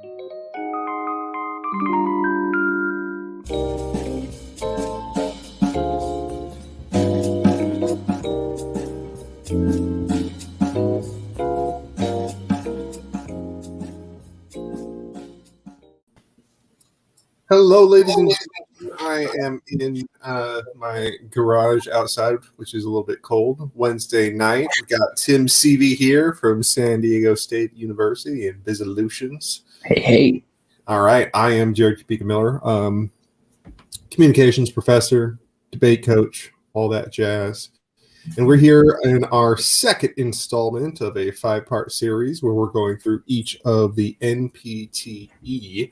Hello, ladies and gentlemen. I am in my garage outside, which is a little bit cold. Wednesday night. We got Tim Seavey here from San Diego State University in Bizolutions. Hey. All right. I am Jared Kapika Miller, communications professor, debate coach, all that jazz. And we're here in our second installment of a 5-part series where we're going through each of the NPTE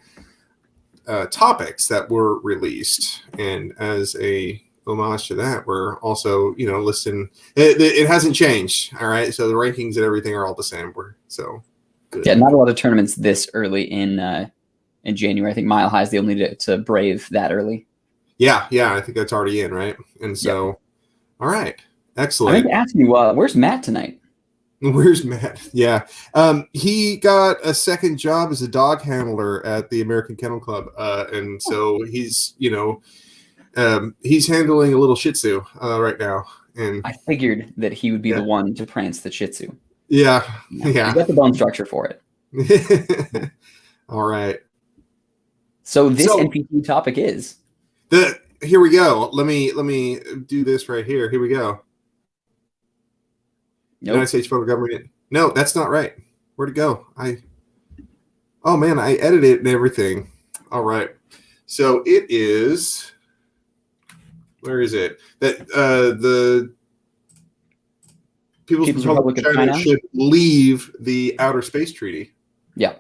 topics that were released, and as a homage to that, we're also listing it hasn't changed. All right, so the rankings and everything are all the same. We're so good. Yeah, not a lot of tournaments this early in January. I think Mile High is the only to brave that early. Yeah, I think that's already in, right? And so All right, excellent. I meant to ask you, where's Matt tonight? Where's Matt? Yeah. He got a second job as a dog handler at the American Kennel Club. And so he's handling a little Shih Tzu right now. And I figured that he would be the one to prance the Shih Tzu. Yeah. You got the bone structure for it. All right. So NPT topic is here we go. Let me do this right here. Here we go. Nope. United States federal government. No, that's not right. Where'd it go? Oh man, I edited it and everything. All right. So it is. Where is it? That the People's Republic of China should leave the Outer Space Treaty. Yeah.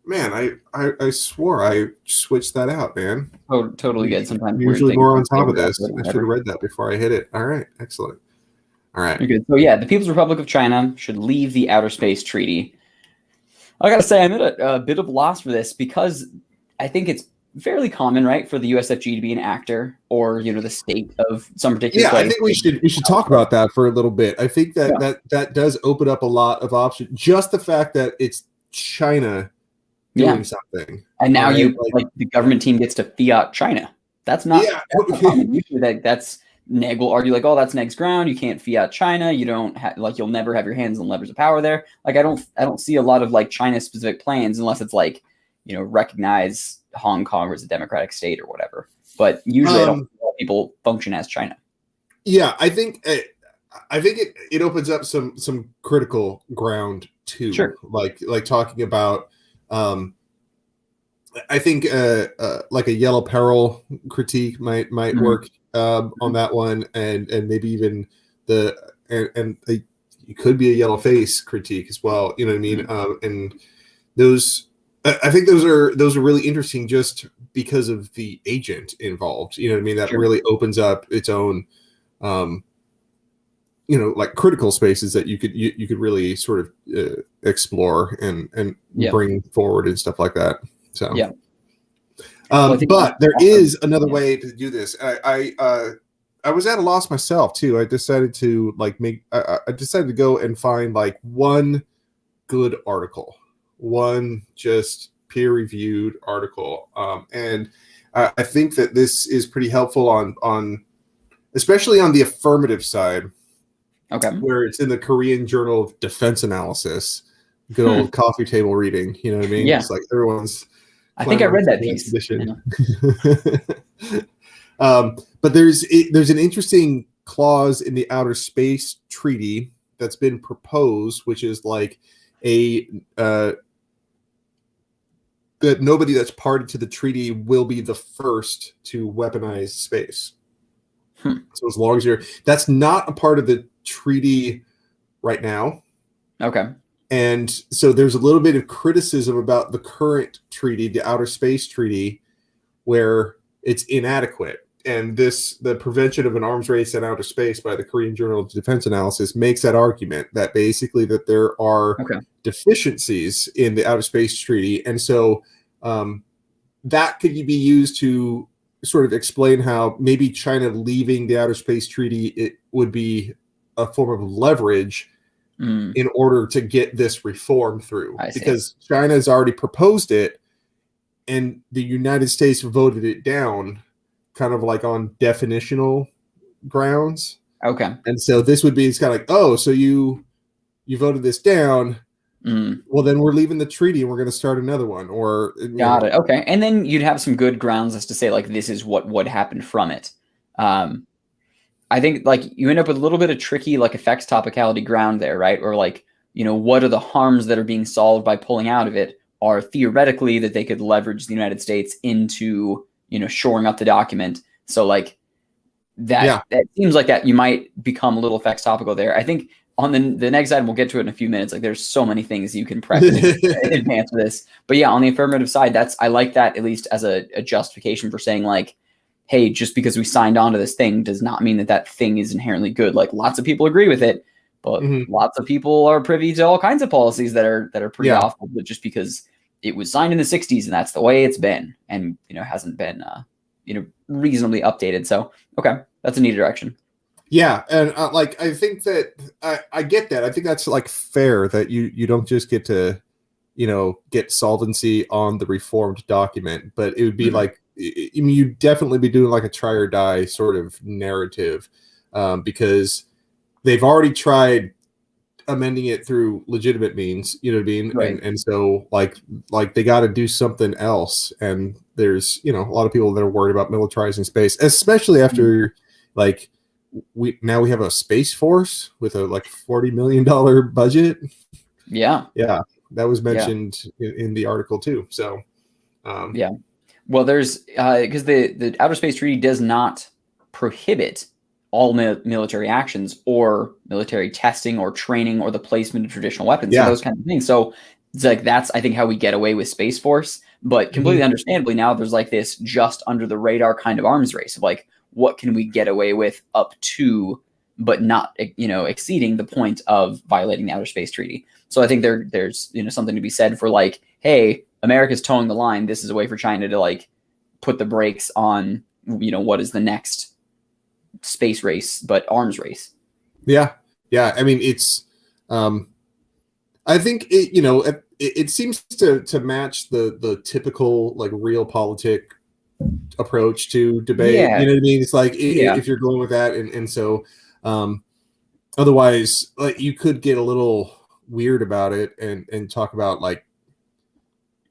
Man, I swore I switched that out, man. Oh, totally good. Sometimes usually more on top of this. I should have read that before I hit it. All right, excellent. All right. Good. So the People's Republic of China should leave the Outer Space Treaty. I gotta say, I'm at a bit of loss for this because I think it's fairly common, right, for the USFG to be an actor or the state of some particular place. I think we should talk about that for a little bit. I think that does open up a lot of options. Just the fact that it's China doing something, and now the government team gets to fiat China. That's not. That's common. Usually that's. Neg will argue like, oh, that's Neg's ground. You can't fiat China. You don't you'll never have your hands on levers of power there. I don't see a lot of China specific plans unless it's recognize Hong Kong as a democratic state or whatever. But usually I don't see people function as China. Yeah, I think it opens up some critical ground too. Sure. Like talking about I think like a yellow peril critique might work. On that one, and maybe even it could be a yellow face critique as well. You know what I mean? And those, I think those are really interesting just because of the agent involved. You know what I mean? That really opens up its own, critical spaces that you could really sort of explore and bring forward and stuff like that. So yeah. But there is another way to do this. I was at a loss myself too. I decided to I decided to go and find one good article, one just peer-reviewed article, and I think that this is pretty helpful on especially on the affirmative side. Okay, where it's in the Korean Journal of Defense Analysis, good old coffee table reading. You know what I mean? Yeah. It's like everyone's. I think I read that piece. But there's an interesting clause in the Outer Space Treaty that's been proposed, which is that nobody that's party to the treaty will be the first to weaponize space. So as long as that's not a part of the treaty right now. Okay. And so there's a little bit of criticism about the current treaty, the Outer Space Treaty, where it's inadequate. And the Prevention of an Arms Race in Outer Space by the Korean Journal of Defense Analysis makes that argument that basically that there are deficiencies in the Outer Space Treaty. And so that could be used to sort of explain how maybe China leaving the Outer Space Treaty, it would be a form of leverage in order to get this reform through, because China has already proposed it and the United States voted it down kind of like on definitional grounds. Okay. And so this would be, it's kind of like, oh, so you voted this down. Well, then we're leaving the treaty and we're going to start another one. Or got it. Okay. And then you'd have some good grounds as to say, like, this is what would happen from it. I think like you end up with a little bit of tricky like effects topicality ground there, right? Or like, what are the harms that are being solved by pulling out of it are theoretically that they could leverage the United States into, shoring up the document. So like that seems like that you might become a little effects topical there. I think on the next side, we'll get to it in a few minutes. Like there's so many things you can prep in advance of this. But yeah, on the affirmative side, I like that at least as a justification for saying like, hey, just because we signed on to this thing does not mean that thing is inherently good. Like lots of people agree with it, but lots of people are privy to all kinds of policies that are pretty awful. But just because it was signed in the 60s and that's the way it's been, and hasn't been reasonably updated. So okay, that's a neat direction. Yeah, and I think that I get that. I think that's like fair that you don't just get to get solvency on the reformed document, but it would be like, I mean, you'd definitely be doing like a try or die sort of narrative, because they've already tried amending it through legitimate means, you know what I mean? Right. And so like they got to do something else. And there's, a lot of people that are worried about militarizing space, especially after like we have a space force with a like $40 million budget. Yeah. Yeah. That was mentioned in the article too. So, yeah. Well, there's because the Outer Space Treaty does not prohibit all military actions or military testing or training or the placement of traditional weapons, and those kinds of things. So it's like that's I think how we get away with Space Force, but completely understandably now there's like this just under the radar kind of arms race of like what can we get away with up to, but not exceeding the point of violating the Outer Space Treaty. So I think there's something to be said for like, hey, America's towing the line. This is a way for China to like put the brakes on, what is the next space race, but arms race. Yeah. Yeah. I mean, it's, I think it seems to match the typical like realpolitik approach to debate. Yeah. You know what I mean? It's like if you're going with that. And so, otherwise like you could get a little weird about it and talk about like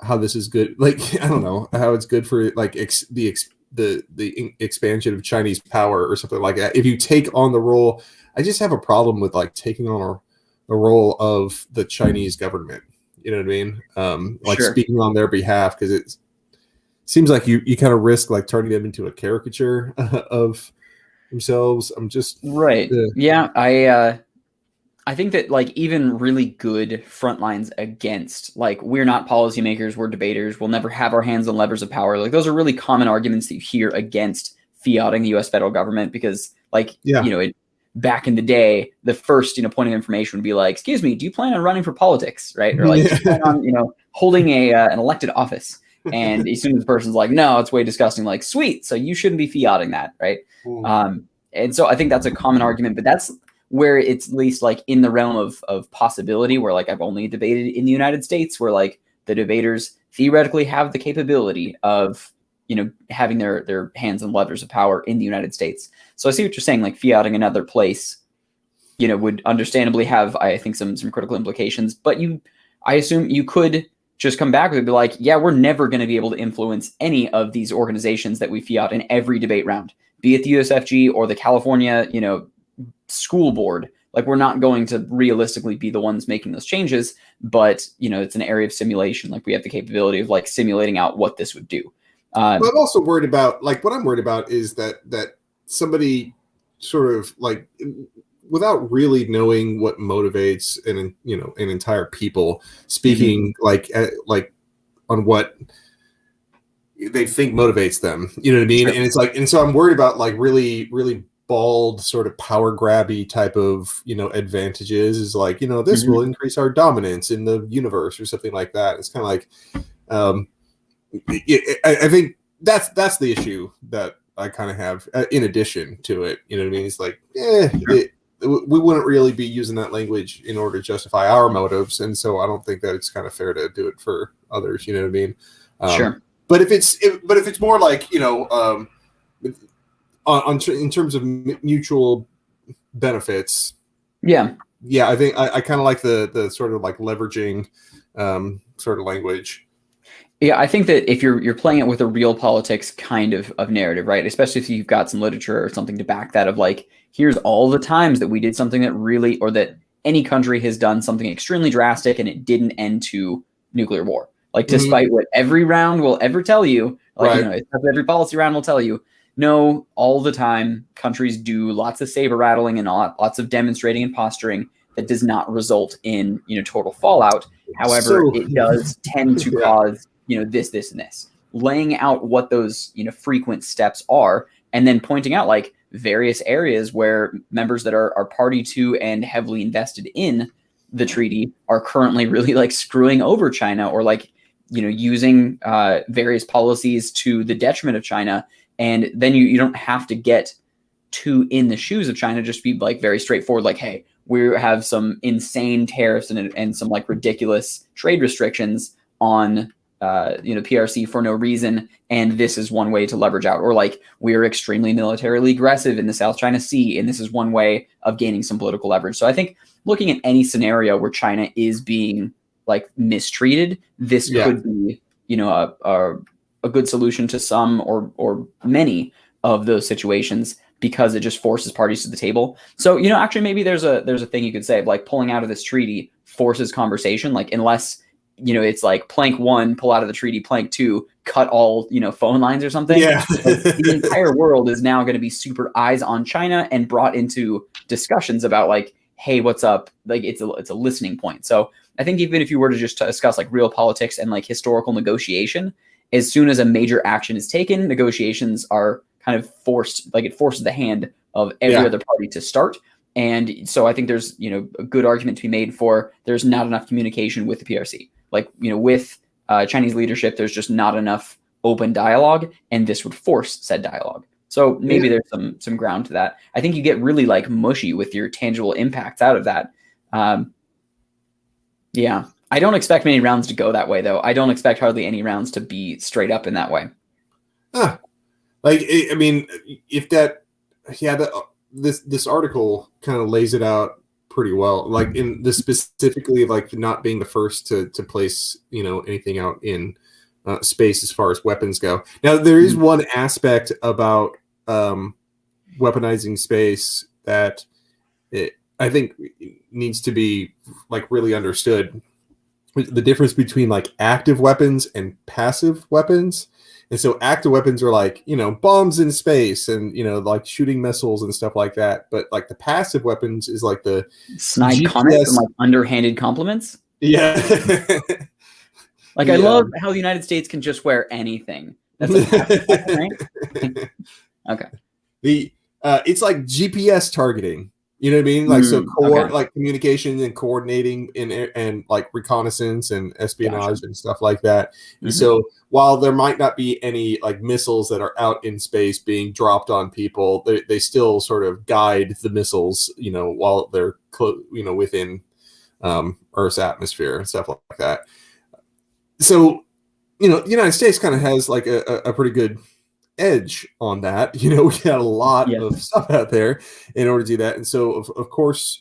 how this is good. Like, I don't know how it's good for like the expansion of Chinese power or something like that. If you take on the role, I just have a problem with like taking on the role of the Chinese government. You know what I mean? Like speaking on their behalf, because it seems like you kind of risk like turning them into a caricature of themselves. I'm just right. I think that like even really good front lines against like we're not policymakers, we're debaters, we'll never have our hands on levers of power. Like those are really common arguments that you hear against fiating the U.S. federal government because like back in the day, the first point of information would be like, excuse me, do you plan on running for politics, right? Or like do you plan on holding an elected office? And as soon as the person's like, no, it's way disgusting. Like, sweet, so you shouldn't be fiating that, right? And so I think that's a common argument, but that's where it's at least like in the realm of possibility where like I've only debated in the United States where like the debaters theoretically have the capability of, having their hands and levers of power in the United States. So I see what you're saying, like fiating another place, would understandably have, I think, some critical implications, but I assume you could just come back with it and be like, yeah, we're never going to be able to influence any of these organizations that we fiat in every debate round, be it the USFG or the California, school board. Like we're not going to realistically be the ones making those changes, but it's an area of simulation. Like we have the capability of like simulating out what this would do. But I'm also worried about like what I'm worried about is that somebody sort of like without really knowing what motivates an entire people speaking like on what they think motivates them. You know what I mean? Sure. And it's like, and so I'm worried about like really, really bald sort of power grabby type of advantages is like this will increase our dominance in the universe or something like that. It's kind of like I think that's the issue that I kind of have in addition to it. You know what I mean? It's like we wouldn't really be using that language in order to justify our motives, and so I don't think that it's kind of fair to do it for others. You know what I mean? Sure. But if it's more like, in terms of mutual benefits, yeah, I think I kind of like the sort of like leveraging sort of language. Yeah, I think that if you're playing it with a real politics kind of narrative, right? Especially if you've got some literature or something to back that of like, here's all the times that we did something that really, or that any country has done something extremely drastic and it didn't end to nuclear war. Like, despite what every round will ever tell you, like, Right. every policy round will tell you, no, all the time countries do lots of saber rattling and lots of demonstrating and posturing that does not result in, total fallout. However, it does tend to cause, this, and this. Laying out what those, frequent steps are, and then pointing out like various areas where members that are party to and heavily invested in the treaty are currently really like screwing over China, or like, using various policies to the detriment of China. And then you don't have to get too in the shoes of China, just be like very straightforward, like, hey, we have some insane tariffs and some like ridiculous trade restrictions on PRC for no reason, and this is one way to leverage out. Or like, we're extremely militarily aggressive in the South China Sea, and this is one way of gaining some political leverage. So I think looking at any scenario where China is being like mistreated, this could be, a good solution to some or many of those situations, because it just forces parties to the table. So, actually maybe there's a thing you could say of like, pulling out of this treaty forces conversation, like, unless it's like plank 1, pull out of the treaty, plank 2, cut all, phone lines or something. Yeah. Like, the entire world is now going to be super eyes on China and brought into discussions about like, hey, what's up? Like, it's a listening point. So I think even if you were to just discuss like real politics and like historical negotiation, as soon as a major action is taken, negotiations are kind of forced, like it forces the hand of every other party to start. And so I think there's, a good argument to be made for there's not enough communication with the PRC. Like, with Chinese leadership, there's just not enough open dialogue, and this would force said dialogue. So maybe there's some ground to that. I think you get really like mushy with your tangible impacts out of that. I don't expect many rounds to go that way, though. I don't expect hardly any rounds to be straight up in that way. Like, I mean, if that, this article kind of lays it out pretty well, like in the specifically like not being the first to place anything out in space as far as weapons go. Now there is one aspect about weaponizing space that I think needs to be like really understood. The difference between like active weapons and passive weapons. And so active weapons are like, bombs in space and, like shooting missiles and stuff like that. But like the passive weapons is like the snide comments and like underhanded compliments. Yeah. Like, I love how the United States can just wear anything. That's a passive weapon, right? Okay. It's like GPS targeting. You know what I mean? Like, like communication and coordinating and like reconnaissance and espionage and stuff like that. And so while there might not be any like missiles that are out in space being dropped on people, they still sort of guide the missiles, while they're within Earth's atmosphere and stuff like that. So, the United States kind of has like a pretty good edge on that. We got a lot of stuff out there in order to do that. And so of course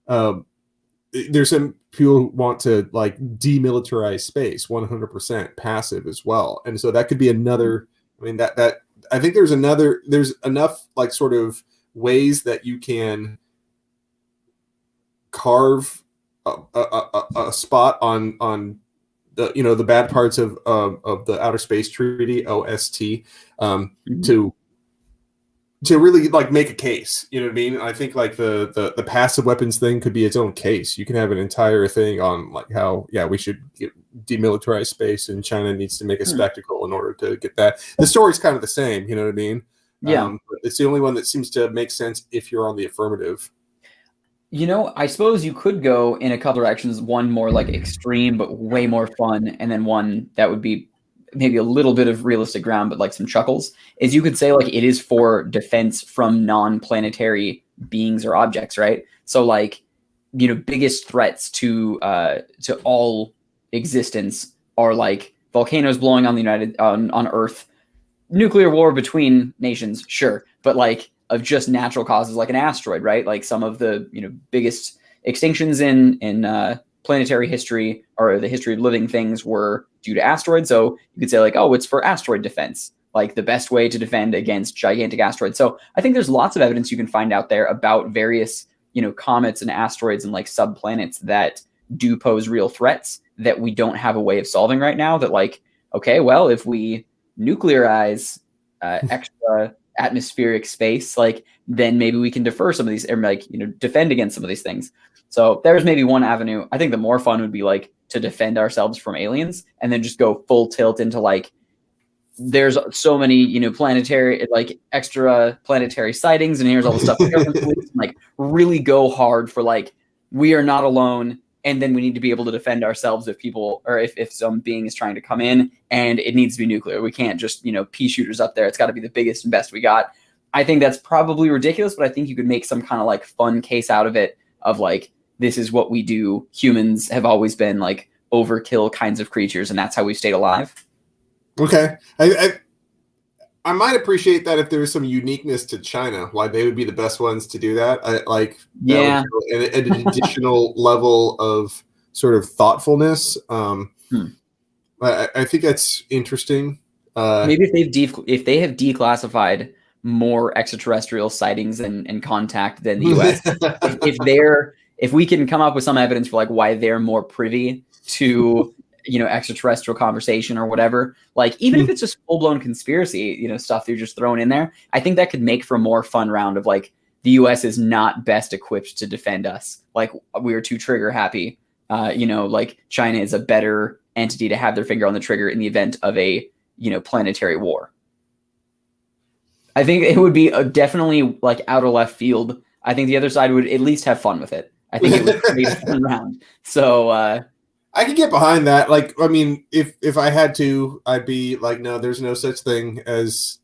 there's some people who want to like demilitarize space 100% passive as well. And so that could be another, I mean, that I think there's enough like sort of ways that you can carve a spot on the the bad parts of the Outer Space Treaty OST to really like make a case. You know what I mean? I think like the passive weapons thing could be its own case. You can have an entire thing on like how we should demilitarize space, and China needs to make a spectacle in order to get that. The story's kind of the same. You know what I mean? But it's the only one that seems to make sense if you're on the affirmative. I suppose you could go in a couple directions. One more like extreme, but way more fun. And then one that would be maybe a little bit of realistic ground, but like some chuckles, is you could say like it is for defense from non-planetary beings or objects, right? So like, biggest threats to all existence are like volcanoes blowing on on Earth, nuclear war between nations, sure, but like of just natural causes like an asteroid, right? Like some of the biggest extinctions in planetary history or the history of living things were due to asteroids. So you could say like, oh, it's for asteroid defense, like the best way to defend against gigantic asteroids. So I think there's lots of evidence you can find out there about various comets and asteroids and like subplanets that do pose real threats that we don't have a way of solving right now. That like, okay, well, if we nuclearize extra atmospheric space, like then maybe we can defer some of these, or like defend against some of these things. So there's maybe one avenue. I think the more fun would be like to defend ourselves from aliens, and then just go full tilt into like, there's so many planetary, like extra planetary sightings, and here's all the stuff like really go hard for like, we are not alone. And then we need to be able to defend ourselves if people, or if some being is trying to come in, and it needs to be nuclear. We can't just, pea shooters up there. It's got to be the biggest and best we got. I think that's probably ridiculous, but I think you could make some kind of like fun case out of it of like, this is what we do. Humans have always been like overkill kinds of creatures, and that's how we've stayed alive. Okay. I might appreciate that if there was some uniqueness to China, why they would be the best ones to do that. An additional level of sort of thoughtfulness. I think that's interesting. Maybe if they have declassified more extraterrestrial sightings and contact than the U.S. if we can come up with some evidence for like why they're more privy to extraterrestrial conversation or whatever, like even if it's just full-blown conspiracy stuff you're just throwing in there, I think that could make for a more fun round of like, the US is not best equipped to defend us, like we're too trigger happy, like China is a better entity to have their finger on the trigger in the event of a planetary war. I think it would be definitely like out of left field. I think the other side would at least have fun with it. I think it would be a fun round. So I could get behind that. Like, I mean, if I had to, I'd be like, no, there's no such thing as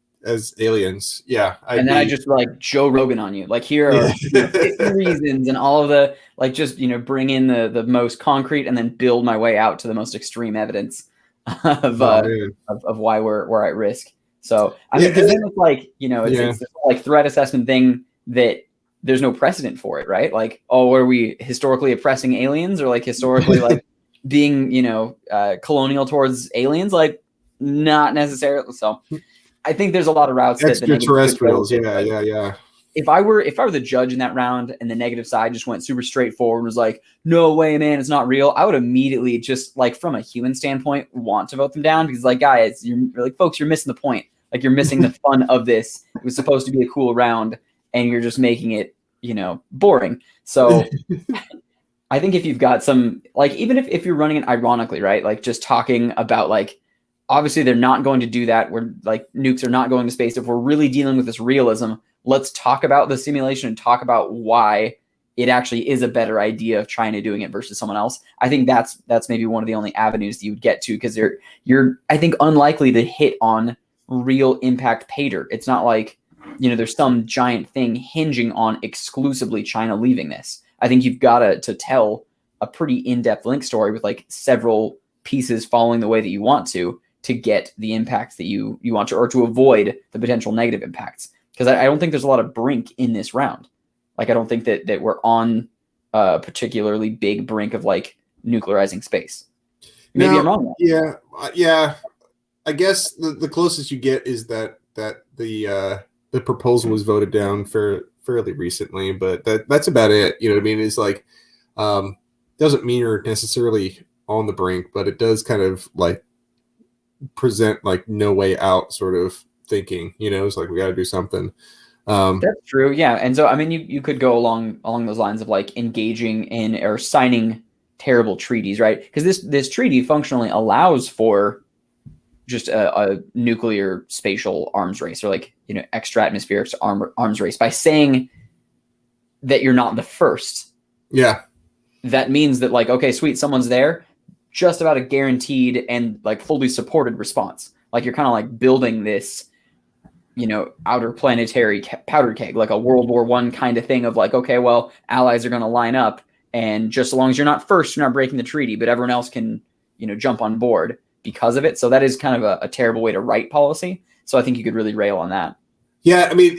aliens. Yeah. I just like Joe Rogan on you. Like, here are 50 reasons and all of the, like, just, bring in the most concrete and then build my way out to the most extreme evidence of why we're at risk. So, I mean, because then it's like, it's this like threat assessment thing that there's no precedent for it, right? Like, oh, are we historically oppressing aliens, or like historically like being, colonial towards aliens? Like, not necessarily. So I think there's a lot of routes. Extraterrestrials. Yeah. If I were the judge in that round and the negative side just went super straightforward and was like, no way, man, it's not real, I would immediately just, like, from a human standpoint, want to vote them down, because like, guys, folks, you're missing the point. Like, you're missing the fun of this. It was supposed to be a cool round and you're just making it, boring. So I think if you've got some, like, even if you're running it ironically, right? Like, just talking about, like, obviously they're not going to do that. We're like, nukes are not going to space. If we're really dealing with this realism, let's talk about the simulation and talk about why it actually is a better idea of China doing it versus someone else. I think that's maybe one of the only avenues that you would get to, because you're I think unlikely to hit on real impact pay dirt. It's not like, there's some giant thing hinging on exclusively China leaving this. I think you've got to tell a pretty in-depth link story with like several pieces following the way that you want to get the impacts that you want to, or to avoid the potential negative impacts. Because I don't think there's a lot of brink in this round. Like, I don't think that we're on a particularly big brink of like nuclearizing space. Maybe I'm wrong. Yeah. I guess the closest you get is that the proposal was voted down fairly recently, but that's about it. You know what I mean? It's like, doesn't mean you're necessarily on the brink, but it does kind of like present like no way out sort of thinking. It's like, we got to do something. That's true. Yeah. And so, I mean, you could go along those lines of like engaging in or signing terrible treaties, right? Because this treaty functionally allows for just a nuclear spatial arms race, or like, extra atmospheric arms race, by saying that you're not the first. Yeah. That means that, like, okay, sweet, someone's there, just about a guaranteed and like fully supported response. Like, you're kind of like building this outer planetary powder keg, like a World War I kind of thing of like, okay, well, allies are going to line up, and just as long as you're not first, you're not breaking the treaty, but everyone else can, jump on board because of it. So that is kind of a terrible way to write policy. So I think you could really rail on that. Yeah, I mean,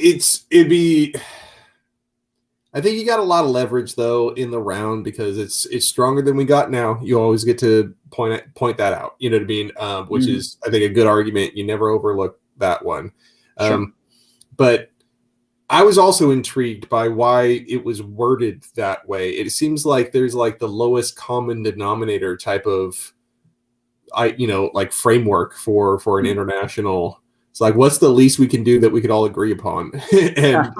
I think you got a lot of leverage though in the round because it's stronger than we got now. You always get to point that out. You know what I mean? Which is, I think, a good argument. You never overlook that one. Sure. But I was also intrigued by why it was worded that way. It seems like there's like the lowest common denominator type of, like framework for an international. It's like, what's the least we can do that we could all agree upon? And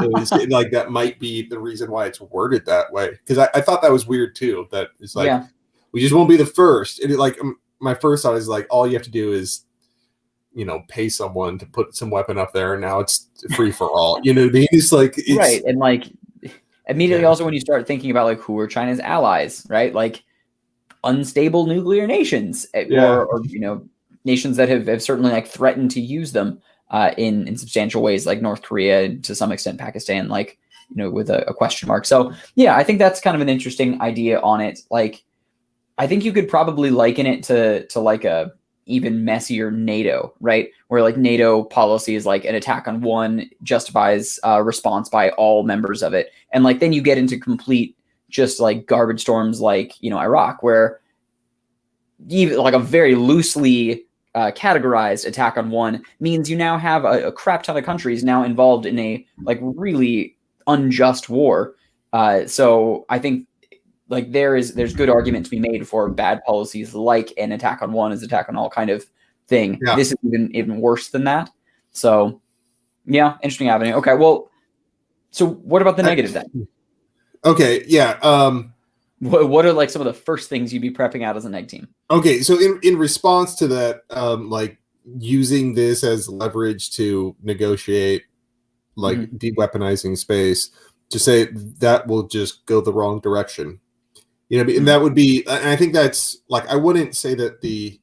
like that might be the reason why it's worded that way. Because I thought that was weird too. That it's like we just won't be the first. And my first thought is like all you have to do is pay someone to put some weapon up there, and now it's free for all. You know what I mean? It's like right. And like immediately also when you start thinking about like who are China's allies, right? Like unstable nuclear nations, or nations that have certainly like threatened to use them in substantial ways, like North Korea, to some extent Pakistan, like with a question mark. So yeah, I think that's kind of an interesting idea on it. Like I think you could probably liken it to like a even messier NATO, right? Where like NATO policy is like an attack on one justifies response by all members of it. And like then you get into complete just like garbage storms like, Iraq, where even like a very loosely categorized attack on one means you now have a crap ton of countries now involved in a like really unjust war. So I think like there's good argument to be made for bad policies like an attack on one is attack on all kind of thing. Yeah. This is even worse than that. So yeah, interesting avenue. Okay, well, so what about the negative then? Okay, yeah. What are like some of the first things you'd be prepping out as a neg team? Okay, so in response to that, like using this as leverage to negotiate, like de-weaponizing space, to say that will just go the wrong direction. And that would be, and I think that's like, I wouldn't say that the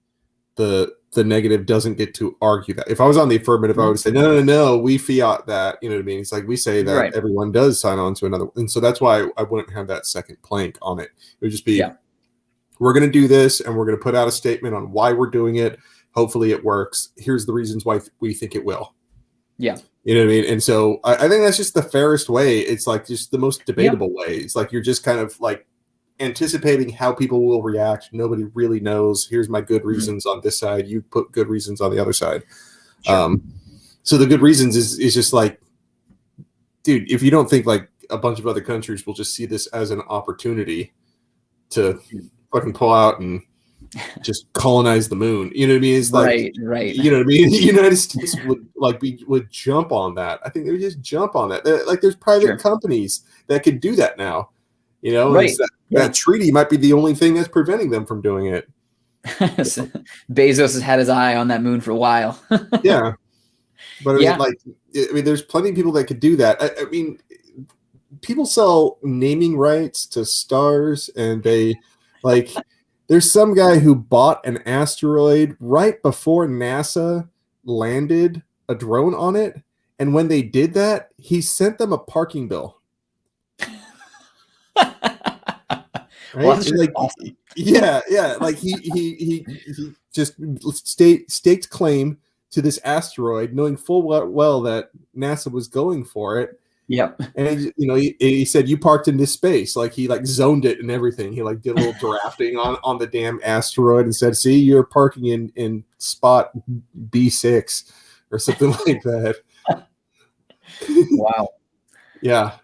negative doesn't get to argue that. If I was on the affirmative, I would say, no, we fiat that, you know what I mean? It's like, we say that everyone does sign on to another. And so that's why I wouldn't have that second plank on it. It would just be, we're going to do this and we're going to put out a statement on why we're doing it. Hopefully it works. Here's the reasons why we think it will. Yeah. You know what I mean? And so I think that's just the fairest way. It's like just the most debatable way. It's like, you're just kind of like anticipating how people will react. Nobody really knows. Here's my good reasons on this side. You put good reasons on the other side. Sure. So the good reasons is just like, dude, if you don't think like a bunch of other countries will just see this as an opportunity to fucking pull out and just colonize the moon, you know what I mean? It's like, right. You know what I mean? The United States would jump on that. I think they would just jump on that. Like there's private companies that could do that now. Right. That treaty might be the only thing that's preventing them from doing it. Bezos has had his eye on that moon for a while. Yeah. But there's plenty of people that could do that. I mean, people sell naming rights to stars, and they like, there's some guy who bought an asteroid right before NASA landed a drone on it. And when they did that, he sent them a parking bill. Right? Well, that's like, awesome. Yeah. Like he just staked claim to this asteroid, knowing full well that NASA was going for it. Yep. And he said, you parked in this space. Like he like zoned it and everything. He like did a little drafting on the damn asteroid and said, see, you're parking in spot B6 or something like that. Wow. Yeah.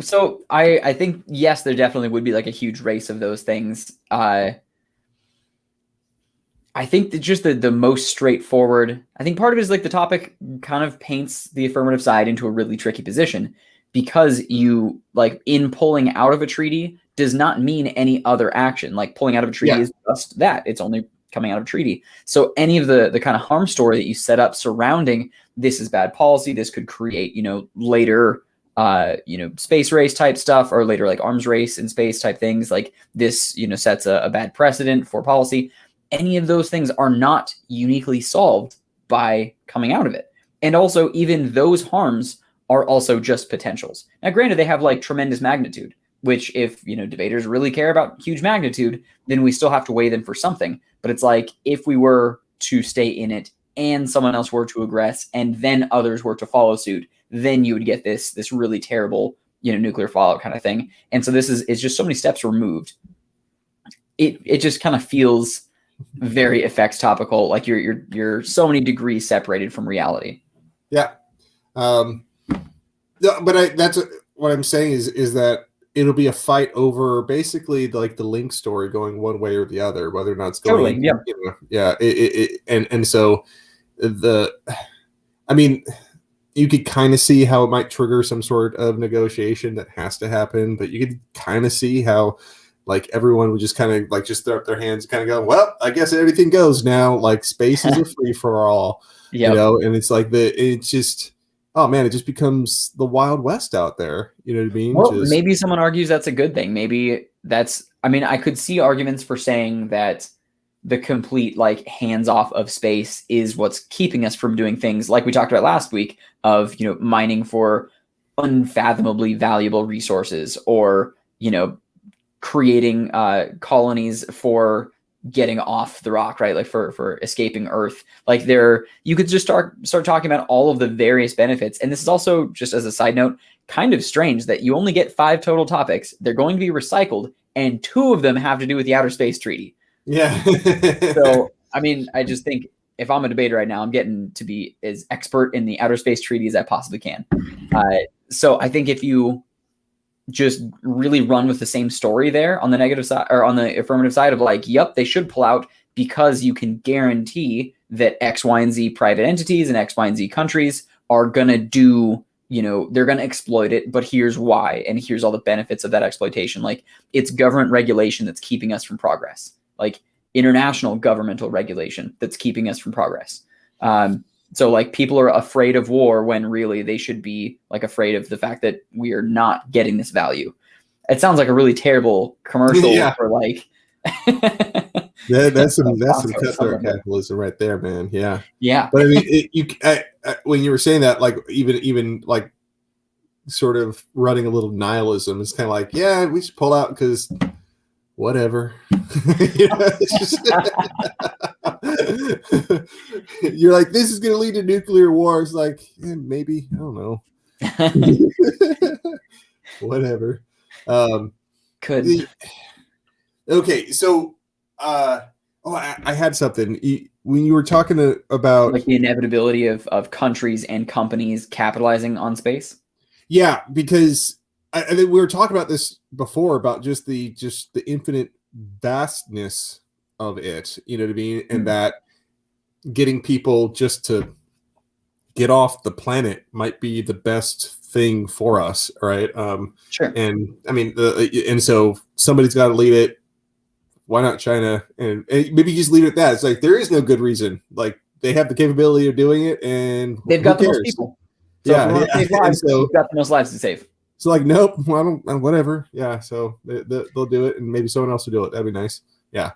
So I think, yes, there definitely would be like a huge race of those things. I think that just the most straightforward, I think part of it is like the topic kind of paints the affirmative side into a really tricky position, because you like in pulling out of a treaty does not mean any other action. Like pulling out of a treaty is just that. It's only coming out of a treaty. So any of the kind of harm story that you set up surrounding this is bad policy, this could create, later space race type stuff, or later like arms race in space type things, like this, sets a bad precedent for policy. Any of those things are not uniquely solved by coming out of it. And also, even those harms are also just potentials. Now, granted, they have like tremendous magnitude, which if, debaters really care about huge magnitude, then we still have to weigh them for something. But it's like, if we were to stay in it and someone else were to aggress and then others were to follow suit, then you would get this really terrible, nuclear fallout kind of thing. And so it's just so many steps removed. It just kind of feels very effects topical. Like you're so many degrees separated from reality. Yeah. But that's what I'm saying is that it'll be a fight over basically like the Link story going one way or the other, whether or not it's going. Totally, yeah. And so I mean, you could kind of see how it might trigger some sort of negotiation that has to happen, but you could kind of see how like everyone would just kind of like just throw up their hands and kind of go, well, I guess everything goes now. Like space is a free for all, and it's like it's just, oh man, it just becomes the Wild West out there. You know what I mean? Well, maybe someone argues that's a good thing. Maybe I could see arguments for saying that the complete like hands off of space is what's keeping us from doing things like we talked about last week of, mining for unfathomably valuable resources or, creating colonies for getting off the rock, right? Like for escaping Earth. Like you could just start talking about all of the various benefits. And this is also, just as a side note, kind of strange that you only get 5 total topics. They're going to be recycled, and 2 of them have to do with the Outer Space Treaty. Yeah. So, I just think if I'm a debater right now, I'm getting to be as expert in the Outer Space Treaty as I possibly can. So I think if you just really run with the same story there on the negative side or on the affirmative side of like, yep, they should pull out because you can guarantee that X, Y, and Z private entities and X, Y, and Z countries are going to do, they're going to exploit it, but here's why. And here's all the benefits of that exploitation. Like it's government regulation that's keeping us from progress, like international governmental regulation that's keeping us from progress. So like people are afraid of war when really they should be like afraid of the fact that we are not getting this value. It sounds like a really terrible commercial for like. That's some cutthroat capitalism right there, man. Yeah. Yeah. But I mean, when you were saying that, like even like sort of running a little nihilism, it's kind of like, yeah, we should pull out because whatever. You're like, this is going to lead to nuclear war. It's like, maybe, I don't know. Whatever. Could. Okay, so I had something when you were talking about like the inevitability of countries and companies capitalizing on space. Yeah, because I think we were talking about this before about just the infinite vastness of it. You know what I mean? And that getting people just to get off the planet might be the best thing for us, right? Sure. And I mean, and so somebody's got to lead it. Why not China? And maybe just leave it at that. It's like there is no good reason. Like they have the capability of doing it, and they've got the most people. So you've got the most lives to save. So like, nope, I don't, whatever. Yeah, so they'll do it, and maybe someone else will do it. That'd be nice. Yeah.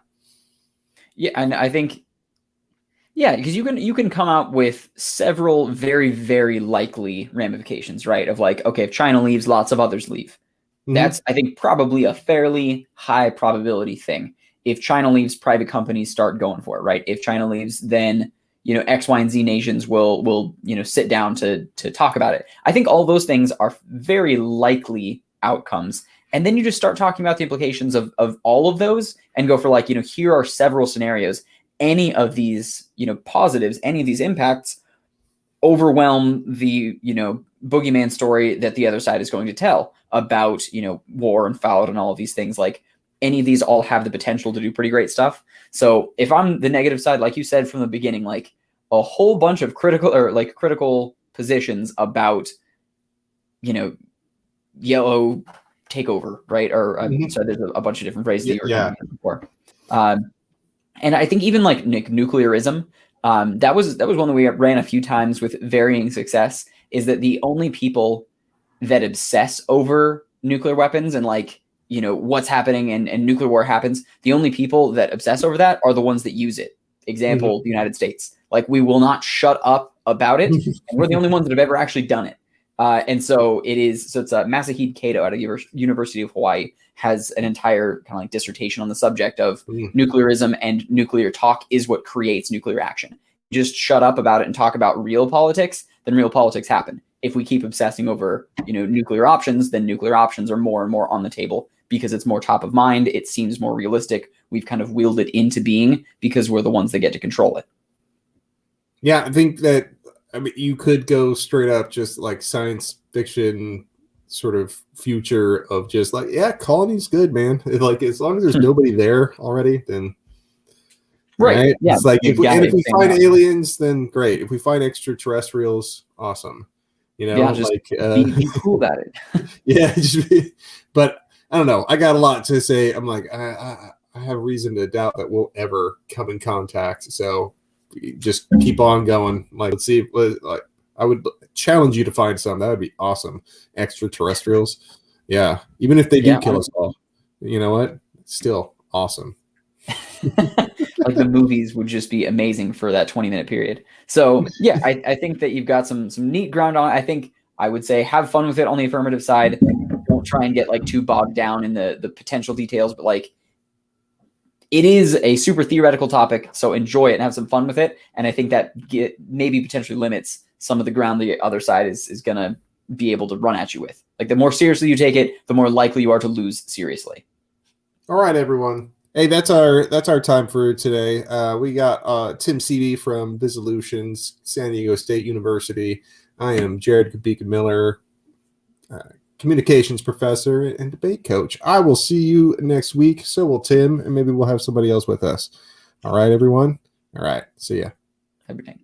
Yeah, and I think, because you can come out with several very, very likely ramifications, right? Of like, okay, if China leaves, lots of others leave. Mm-hmm. That's, I think, probably a fairly high probability thing. If China leaves, private companies start going for it, right? If China leaves, then X, Y, and Z nations will sit down to talk about it. I think all those things are very likely outcomes. And then you just start talking about the implications of all of those and go for like, here are several scenarios. Any of these, positives, any of these impacts overwhelm the, boogeyman story that the other side is going to tell about, war and fallout and all of these things. Like any of these all have the potential to do pretty great stuff. So if I'm the negative side, like you said from the beginning, like a whole bunch of critical positions about, yellow takeover, right? Or so there's a bunch of different phrases that you were talking about before. And I think even like nuclearism, that was one that we ran a few times with varying success, is that the only people that obsess over nuclear weapons and like, what's happening and nuclear war happens, the only people that obsess over that are the ones that use it. Example, the United States. Like we will not shut up about it, and we're the only ones that have ever actually done it. And so it's Masahide Kato out of University of Hawaii has an entire kind of like dissertation on the subject of nuclearism, and nuclear talk is what creates nuclear action. Just shut up about it and talk about real politics, then real politics happen. If we keep obsessing over, nuclear options, then nuclear options are more and more on the table because it's more top of mind. It seems more realistic. We've kind of willed it into being because we're the ones that get to control it. Yeah, I think that, you could go straight up just like science fiction sort of future of just like, yeah, colony's good, man. Like, as long as there's nobody there already, then right. Yeah. It's like, if we find aliens, then great. If we find extraterrestrials, awesome. Just be cool about it. Yeah, but I don't know. I got a lot to say. I'm like, I have reason to doubt that we'll ever come in contact. So just keep on going. Like, let's see. Like, I would challenge you to find some. That would be awesome. Extraterrestrials. Yeah. Even if they do kill us all, you know what? Still awesome. Like, the movies would just be amazing for that 20-minute period. So yeah, I think that you've got some neat ground on it. I think I would say have fun with it on the affirmative side. Don't try and get like too bogged down in the potential details, but like, it is a super theoretical topic, so enjoy it and have some fun with it. And I think that maybe potentially limits some of the ground the other side is going to be able to run at you with. Like, the more seriously you take it, the more likely you are to lose seriously. All right, everyone. Hey, that's our time for today. We got Tim Seavey from Visolutions, San Diego State University. I am Jared Kabika Miller, communications professor and debate coach. I will see you next week. So will Tim, and maybe we'll have somebody else with us. All right, everyone. All right. See ya. Have a good night.